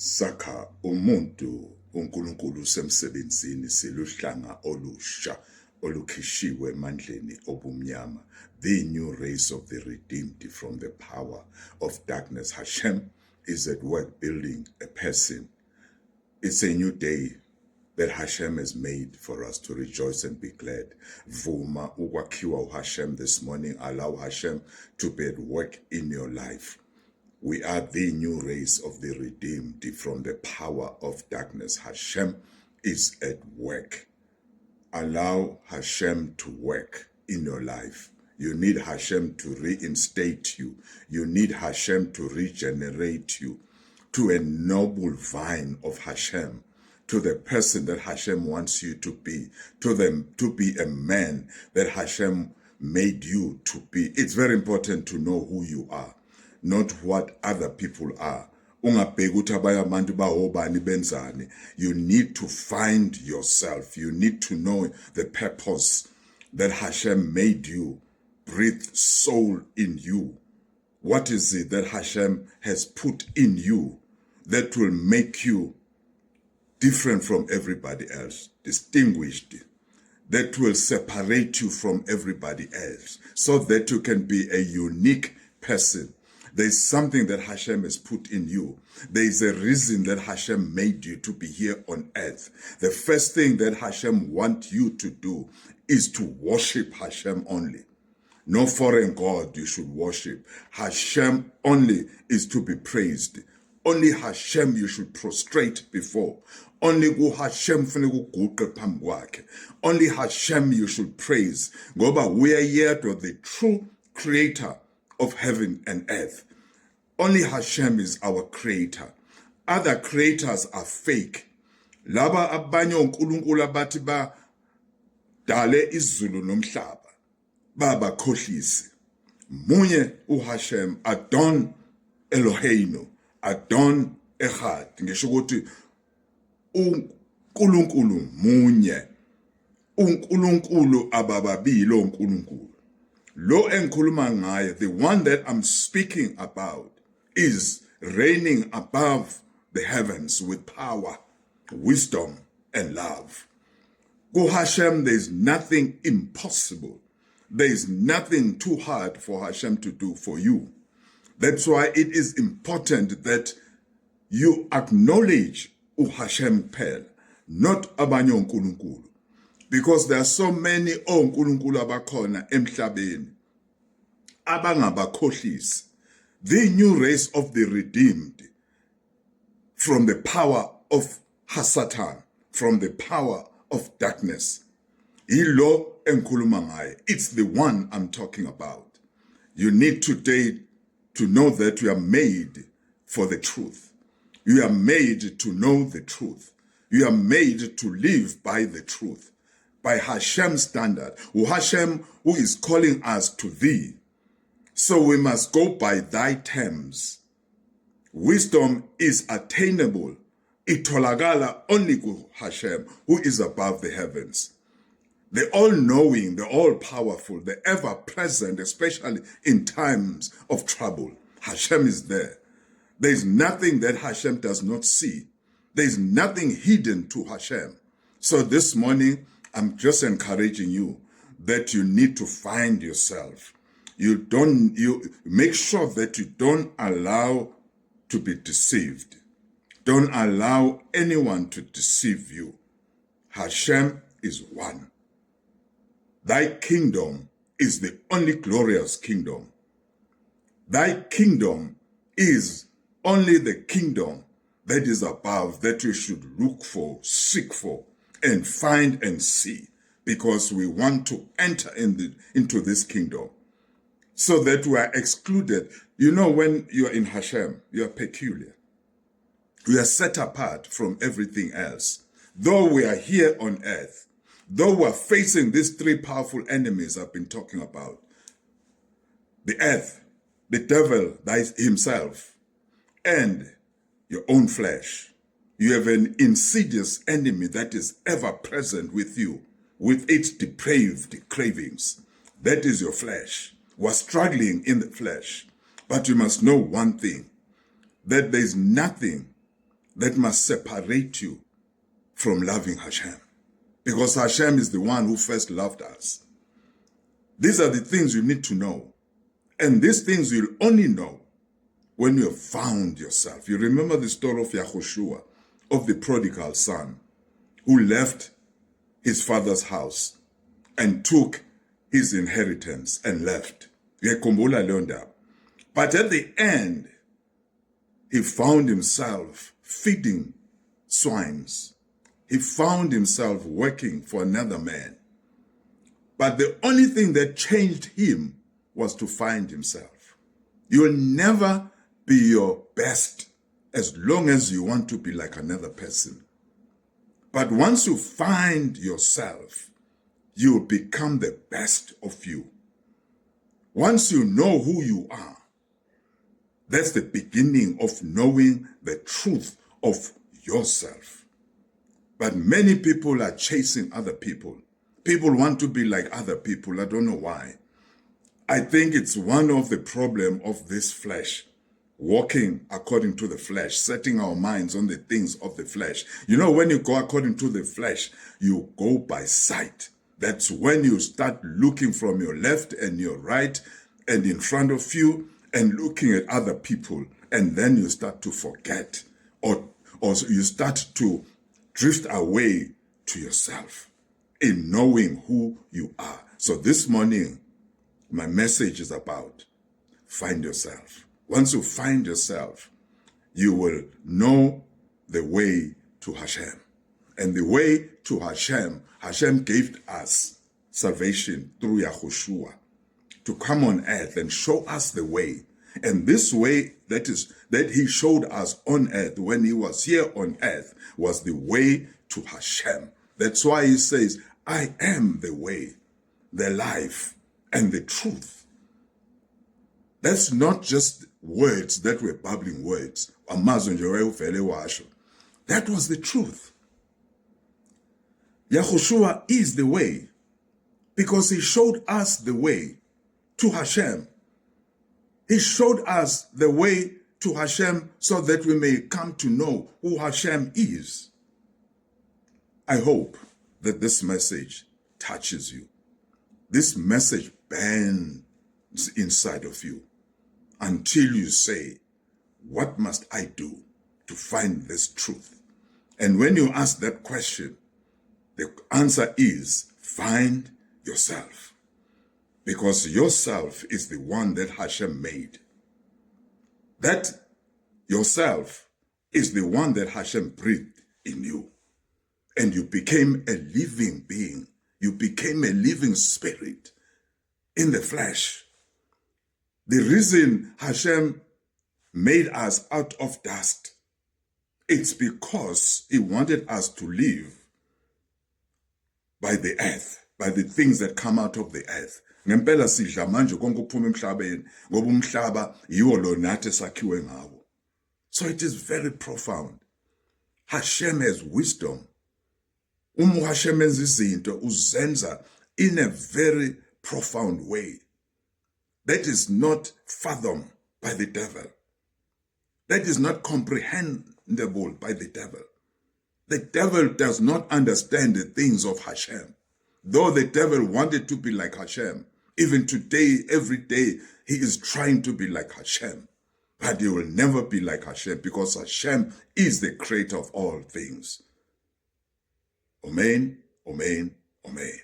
Sakha umuntu uNkulunkulu semsebenzini siluhlanga olusha olukhishiwe emandleni obumnyama, the new race of the redeemed from the power of darkness. HaShem is at work building a person. It's a new day that HaShem has made for us to rejoice and be glad. Vuma ukwakhiwa HaShem this morning. Allow HaShem to be at work in your life. We are the new race of the redeemed from the power of darkness. HaShem is at work. Allow HaShem to work in your life. You need HaShem to reinstate you. You need HaShem to regenerate you to a noble vine of HaShem, to the person that HaShem wants you to be, to be a man that HaShem made you to be. It's very important to know who you are, not what other people are. You need to find yourself. You need to know the purpose that HaShem made you, breathed soul in you. What is it that HaShem has put in you that will make you different from everybody else, distinguished, that will separate you from everybody else, so that you can be a unique person? There's something that HaShem has put in you. There is a reason that HaShem made you to be here on earth. The first thing that HaShem wants you to do is to worship HaShem only. No foreign God you should worship. HaShem only is to be praised. Only HaShem you should prostrate before. Only HaShem Only HaShem you should praise. Ngoba we are here to the true creator of heaven and earth. Only HaShem is our creator. Other creators are fake. Laba abanye onkulunkulu abathi ba dale izulu nomhlaba baba khohlisi. Munye uHaShem, Adon Eloheinu, Adon Echad. Ngisho ukuthi uNkulunkulu munye. uNkulunkulu abababili onkulunkulu. Lo enkhuluma ngaye, the one that I'm speaking about, is reigning above the heavens with power, wisdom, and love. Go HaShem, there is nothing impossible. There is nothing too hard for HaShem to do for you. That's why it is important that you acknowledge HaShem Pel, not abanye onkulunkulu. Because there are so many onkulunkulu abakhona emhlabeni abangabakhohlisi. The new race of the redeemed from the power of Hasatan, from the power of darkness. Ilo enkhuluma ngaye. It's the one I'm talking about. You need today to know that you are made for the truth. You are made to know the truth. You are made to live by the truth, by Hashem's standard, HaShem who is calling us to thee. So we must go by thy terms. Wisdom is attainable. Itolagala only ku HaShem who is above the heavens. The all-knowing, the all-powerful, the ever-present, especially in times of trouble. HaShem is there. There is nothing that HaShem does not see. There is nothing hidden to HaShem. So this morning, I'm just encouraging you that you need to find yourself. You make sure that you don't allow to be deceived. Don't allow anyone to deceive you. HaShem is one. Thy kingdom is the only glorious kingdom. Thy kingdom is only the kingdom that is above, that you should look for, seek for, and find and see, because we want to enter into this kingdom so that we are excluded. You know, when you are in HaShem, you are peculiar. We are set apart from everything else. Though we are here on earth, though we are facing these three powerful enemies I've been talking about, the earth, the devil himself, and your own flesh. You have an insidious enemy that is ever present with you, with its depraved cravings. That is your flesh. We're struggling in the flesh. But you must know one thing, that there is nothing that must separate you from loving HaShem. Because HaShem is the one who first loved us. These are the things you need to know. And these things you'll only know when you have found yourself. You remember the story of Yahushua, of the prodigal son, who left his father's house and took his inheritance and left. But at the end, he found himself feeding swines. He found himself working for another man. But the only thing that changed him was to find himself. You'll never be your best as long as you want to be like another person. But once you find yourself, you become the best of you. Once you know who you are, that's the beginning of knowing the truth of yourself. But many people are chasing other people. People want to be like other people. I don't know why. I think it's one of the problems of this flesh, walking according to the flesh, setting our minds on the things of the flesh. You know, when you go according to the flesh, you go by sight. That's when you start looking from your left and your right and in front of you and looking at other people. And then you start to forget or you start to drift away to yourself in knowing who you are. So this morning, my message is about find yourself. Once you find yourself, you will know the way to HaShem. And the way to HaShem, HaShem gave us salvation through Yahushua to come on earth and show us the way. And this way that he showed us on earth when he was here on earth was the way to HaShem. That's why he says, I am the way, the life, and the truth. That's not just words that were babbling words. That was the truth. Yahushua is the way because he showed us the way to HaShem. He showed us the way to HaShem so that we may come to know who HaShem is. I hope that this message touches you. This message burns inside of you until you say, what must I do to find this truth? And when you ask that question, the answer is find yourself. Because yourself is the one that HaShem made. That yourself is the one that HaShem breathed in you. And you became a living being. You became a living spirit in the flesh. The reason HaShem made us out of dust, it's because he wanted us to live by the earth, by the things that come out of the earth. Ngempela sidla manje konke ukuphuma emhlabeni ngoba umhlaba yiwo lo nathi esakhiwe ngawo. So it is very profound. HaShem has wisdom. HaShem enza izinto uzenza in a very profound way. That is not fathomed by the devil. That is not comprehensible by the devil. The devil does not understand the things of HaShem. Though the devil wanted to be like HaShem, even today, every day, he is trying to be like HaShem. But he will never be like HaShem because HaShem is the creator of all things. Amen, amen, amen.